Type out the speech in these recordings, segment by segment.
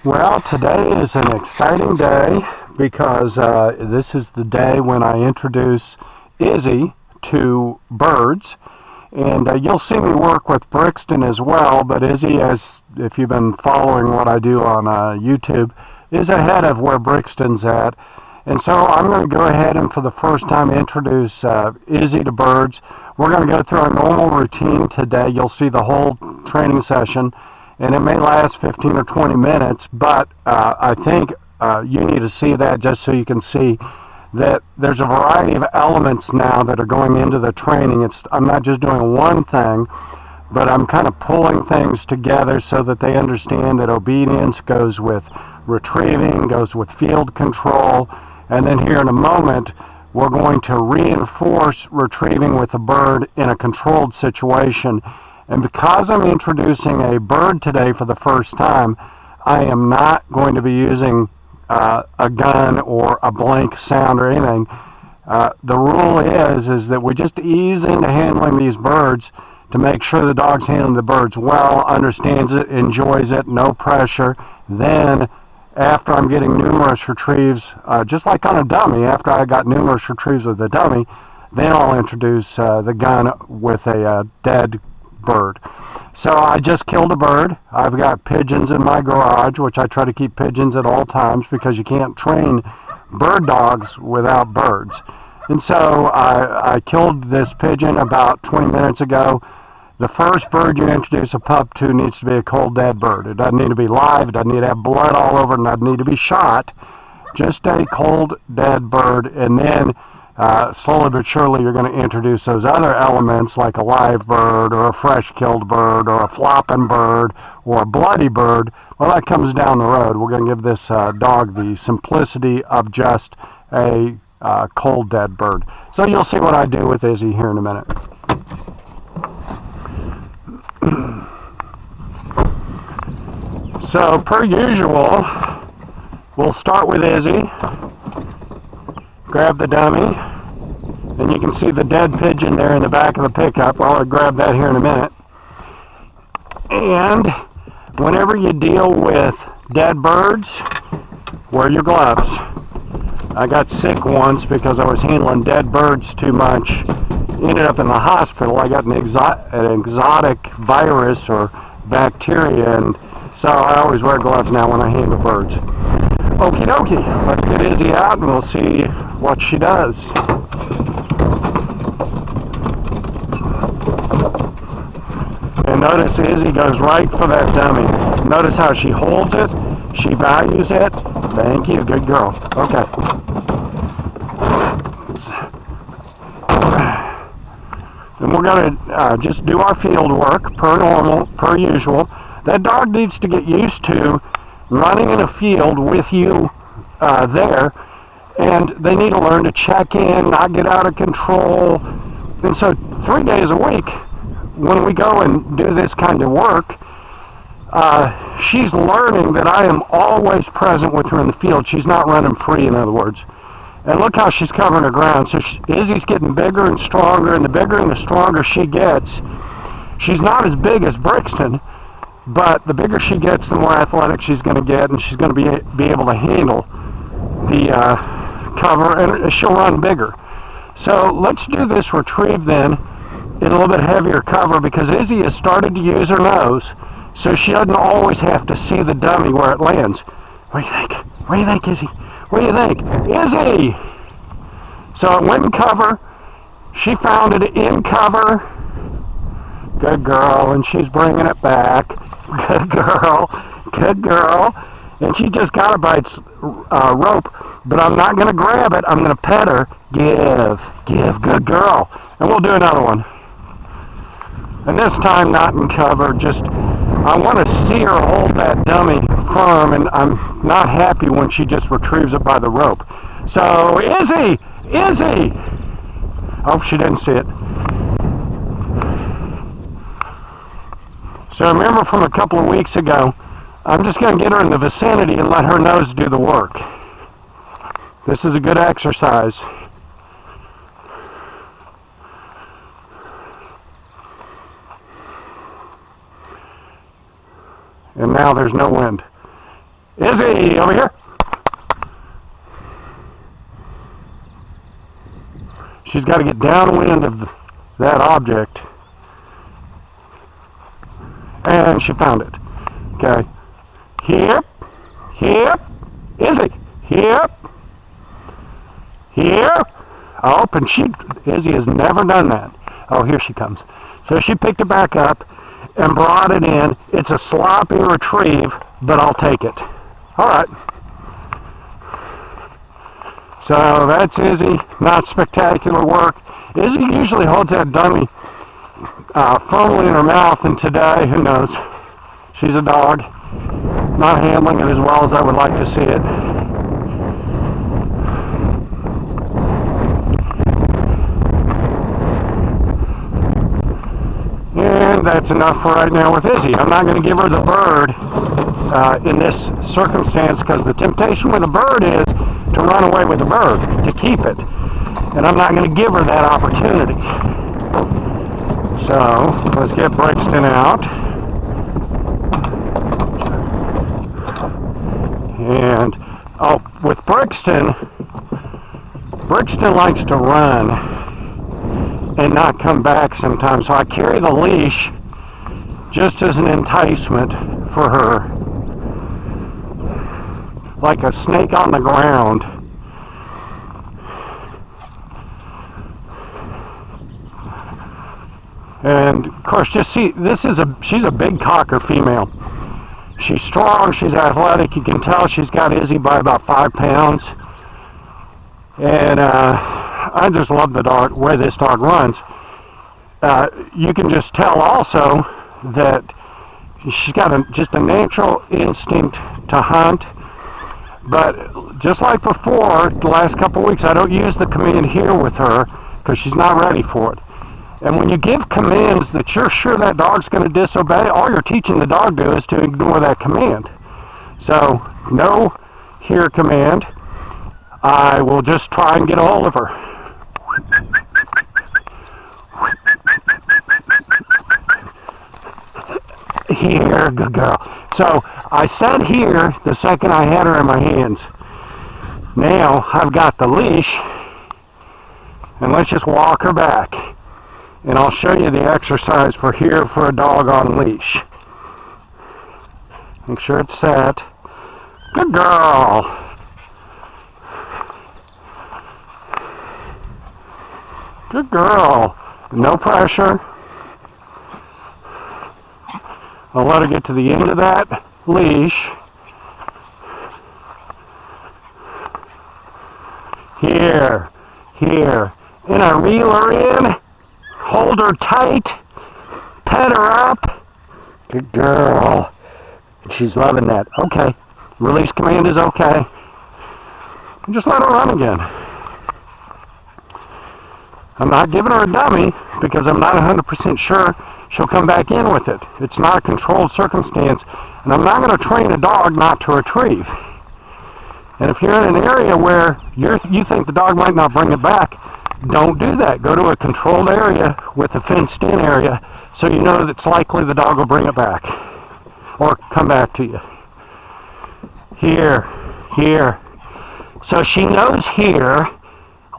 Well, today is an exciting day because this is the day when I introduce Izzy to birds. And you'll see me work with Brixton as well, but Izzy, as if you've been following what I do on YouTube, is ahead of where Brixton's at. And so I'm going to go ahead and for the first time introduce Izzy to birds. We're going to go through our normal routine today. You'll see the whole training session, and it may last 15 or 20 minutes, but I think you need to see that just so you can see that there's a variety of elements now that are going into the training. I'm not just doing one thing, but I'm kind of pulling things together so that they understand that obedience goes with retrieving, goes with field control, and then here in a moment, we're going to reinforce retrieving with a bird in a controlled situation. And because I'm introducing a bird today for the first time, I am not going to be using a gun or a blank sound or anything. The rule is that we just ease into handling these birds to make sure the dog's handling the birds well, understands it, enjoys it, no pressure. Then, after I'm getting numerous retrieves, just like on a dummy, after I got numerous retrieves with the dummy, then I'll introduce the gun with a dead bird. So I just killed a bird. I've got pigeons in my garage, which I try to keep pigeons at all times because you can't train bird dogs without birds. And so I killed this pigeon about 20 minutes ago. The first bird you introduce a pup to needs to be a cold dead bird. It doesn't need to be live, it doesn't need to have blood all over it, it doesn't need to be shot. Just a cold dead bird, and then slowly but surely you're going to introduce those other elements like a live bird or a fresh killed bird or a flopping bird or a bloody bird. Well, that comes down the road. We're going to give this dog the simplicity of just a cold dead bird. So you'll see what I do with Izzy here in a minute. So per usual, we'll start with Izzy. Grab the dummy, and you can see the dead pigeon there in the back of the pickup. Well, I'll grab that here in a minute. And whenever you deal with dead birds, wear your gloves. I got sick once because I was handling dead birds too much. Ended up in the hospital. I got an exotic virus or bacteria, and so I always wear gloves now when I handle birds. Okie dokie, let's get Izzy out and we'll see what she does. And notice Izzy goes right for that dummy. Notice how she holds it, she values it. Thank you, good girl. Okay. And we're going to just do our field work per normal, per usual. That dog needs to get used to running in a field with you there, and they need to learn to check in, not get out of control. And so 3 days a week, when we go and do this kind of work, she's learning that I am always present with her in the field. She's not running free, in other words. And look how she's covering her ground. So Izzy's getting bigger and stronger, and the bigger and the stronger she gets. She's not as big as Brixton, but the bigger she gets, the more athletic she's going to get, and she's going to be able to handle the cover, and she'll run bigger. So let's do this retrieve then in a little bit heavier cover, because Izzy has started to use her nose, so she doesn't always have to see the dummy where it lands. What do you think? What do you think, Izzy? What do you think? Izzy! So it went in cover. She found it in cover. Good girl, and she's bringing it back. Good girl, good girl. And she just got it by its rope, but I'm not going to grab it. I'm going to pet her. Give, good girl. And we'll do another one. And this time not in cover, just I want to see her hold that dummy firm, and I'm not happy when she just retrieves it by the rope. So, Izzy! Oh, she didn't see it. So remember from a couple of weeks ago, I'm just going to get her in the vicinity and let her nose do the work. This is a good exercise. And now there's no wind. Izzy, over here. She's got to get downwind of that object. And she found it. Okay. Here. Here. Izzy. Here. Here. Oh, and Izzy has never done that. Oh, here she comes. So she picked it back up and brought it in. It's a sloppy retrieve, but I'll take it. All right. So that's Izzy. Not spectacular work. Izzy usually holds that dummy firmly in her mouth, and today, who knows? She's a dog. Not handling it as well as I would like to see it. And that's enough for right now with Izzy. I'm not going to give her the bird in this circumstance, because the temptation with a bird is to run away with the bird, to keep it. And I'm not going to give her that opportunity. So let's get Brixton out. And with Brixton likes to run and not come back sometimes. So I carry the leash just as an enticement for her, like a snake on the ground. And of course, just see, she's a big cocker female. She's strong, she's athletic. You can tell she's got Izzy by about 5 pounds. And I just love the way this dog runs. You can just tell also that she's got just a natural instinct to hunt. But just like before, the last couple of weeks, I don't use the command here with her because she's not ready for it. And when you give commands that you're sure that dog's going to disobey, all you're teaching the dog to do is to ignore that command. So, no here command. I will just try and get a hold of her. Here, good girl. So, I said here the second I had her in my hands. Now, I've got the leash, and let's just walk her back. And I'll show you the exercise for here for a dog on leash. Make sure it's set. Good girl. Good girl. No pressure. I'll let her get to the end of that leash. Here. And I reel her in. Hold her tight, pet her up. Good girl. She's loving that. Okay. Release command is okay. Just let her run again. I'm not giving her a dummy because I'm not 100% sure she'll come back in with it. It's not a controlled circumstance, and I'm not going to train a dog not to retrieve. And if you're in an area where you think the dog might not bring it back, don't do that. Go to a controlled area with a fenced-in area so you know that it's likely the dog will bring it back or come back to you. Here. So she knows here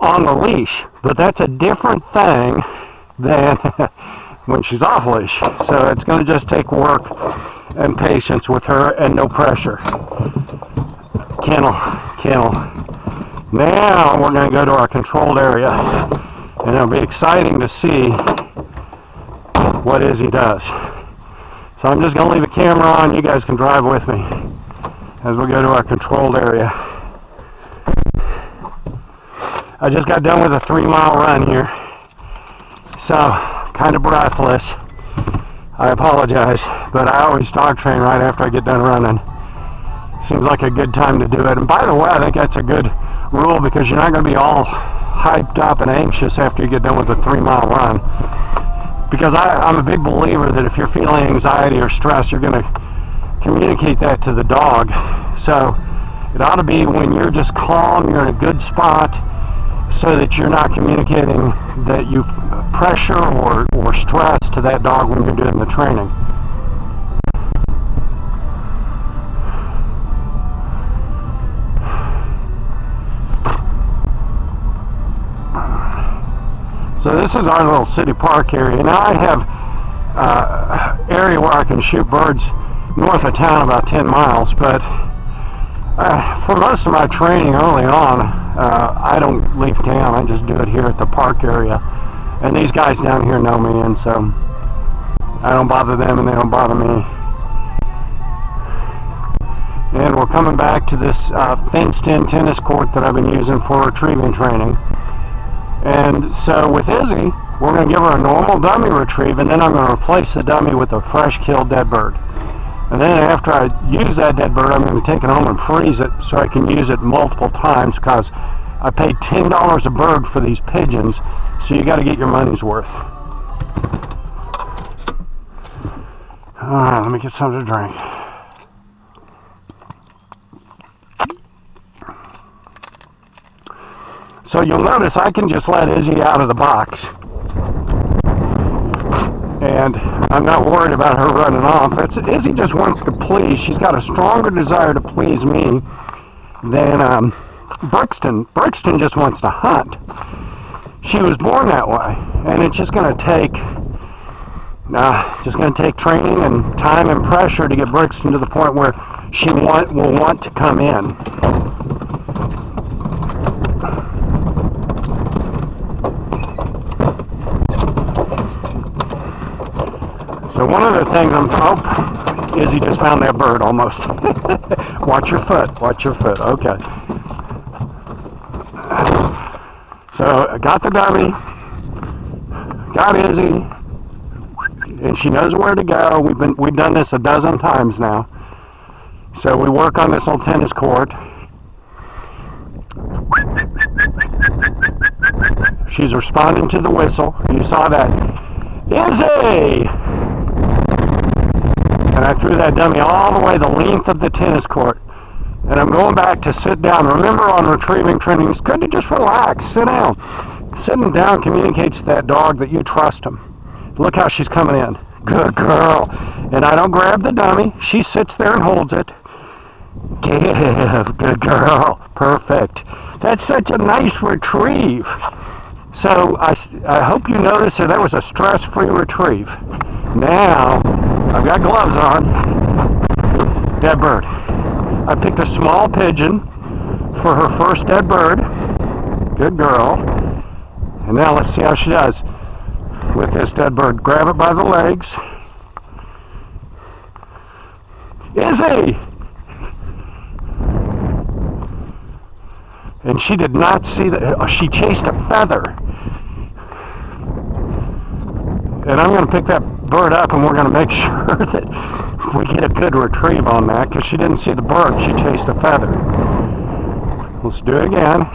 on the leash, but that's a different thing than when she's off leash. So it's going to just take work and patience with her and no pressure. Kennel. Now we're going to go to our controlled area, and it'll be exciting to see what Izzy does. So I'm just going to leave the camera on. You guys can drive with me as we go to our controlled area. I just got done with a 3-mile run here, so kind of breathless. I apologize, but I always dog train right after I get done running. Seems like a good time to do it. And by the way, I think that's a good rule because you're not going to be all hyped up and anxious after you get done with a 3-mile run. Because I'm a big believer that if you're feeling anxiety or stress, you're going to communicate that to the dog. So it ought to be when you're just calm, you're in a good spot, so that you're not communicating that you pressure or stress to that dog when you're doing the training. So this is our little city park area. Now I have area where I can shoot birds north of town about 10 miles, but for most of my training early on, I don't leave town. I just do it here at the park area. And these guys down here know me, and so I don't bother them and they don't bother me. And we're coming back to this fenced-in tennis court that I've been using for retrieving training. And so with Izzy, we're going to give her a normal dummy retrieve, and then I'm going to replace the dummy with a fresh killed dead bird. And then after I use that dead bird, I'm going to take it home and freeze it so I can use it multiple times, because I paid $10 a bird for these pigeons, so you got to get your money's worth. All right, let me get something to drink. So you'll notice I can just let Izzy out of the box, and I'm not worried about her running off. Izzy just wants to please. She's got a stronger desire to please me than Brixton. Brixton just wants to hunt. She was born that way, and it's just going to take training and time and pressure to get Brixton to the point where she will want to come in. So one of the things Izzy just found that bird almost. Watch your foot, okay. So I got the dummy, got Izzy, and she knows where to go. We've done this a dozen times now. So we work on this little tennis court. She's responding to the whistle. You saw that. Izzy! And I threw that dummy all the way the length of the tennis court. And I'm going back to sit down. Remember, on retrieving training, it's good to just relax, sit down. Sitting down communicates to that dog that you trust him. Look how she's coming in. Good girl. And I don't grab the dummy. She sits there and holds it. Give. Good girl. Perfect. That's such a nice retrieve. So I hope you noticed that was a stress-free retrieve. Now, I've got gloves on. Dead bird. I picked a small pigeon for her first dead bird. Good girl. And now let's see how she does with this dead bird. Grab it by the legs. Izzy! And she did not see that. She chased a feather. And I'm going to pick that bird up, and we're going to make sure that we get a good retrieve on that, because she didn't see the bird. She chased a feather. Let's do it again.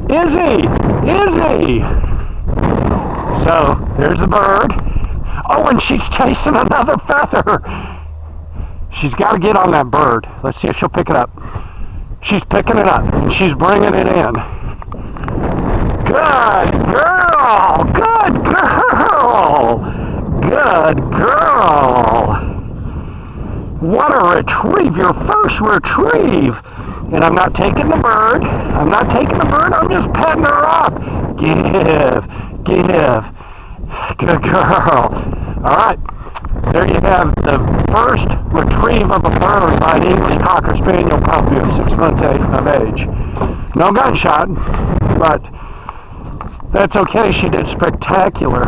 Izzy! Izzy! So, there's the bird. Oh, and she's chasing another feather. She's got to get on that bird. Let's see if she'll pick it up. She's picking it up, and she's bringing it in. Good girl! Good girl! Good girl! What a retrieve! Your first retrieve! And I'm not taking the bird. I'm just petting her off. Give. Good girl. All right. There you have the first retrieve of a bird by an English Cocker Spaniel puppy of 6 months of age. No gunshot, but that's okay. She did spectacular.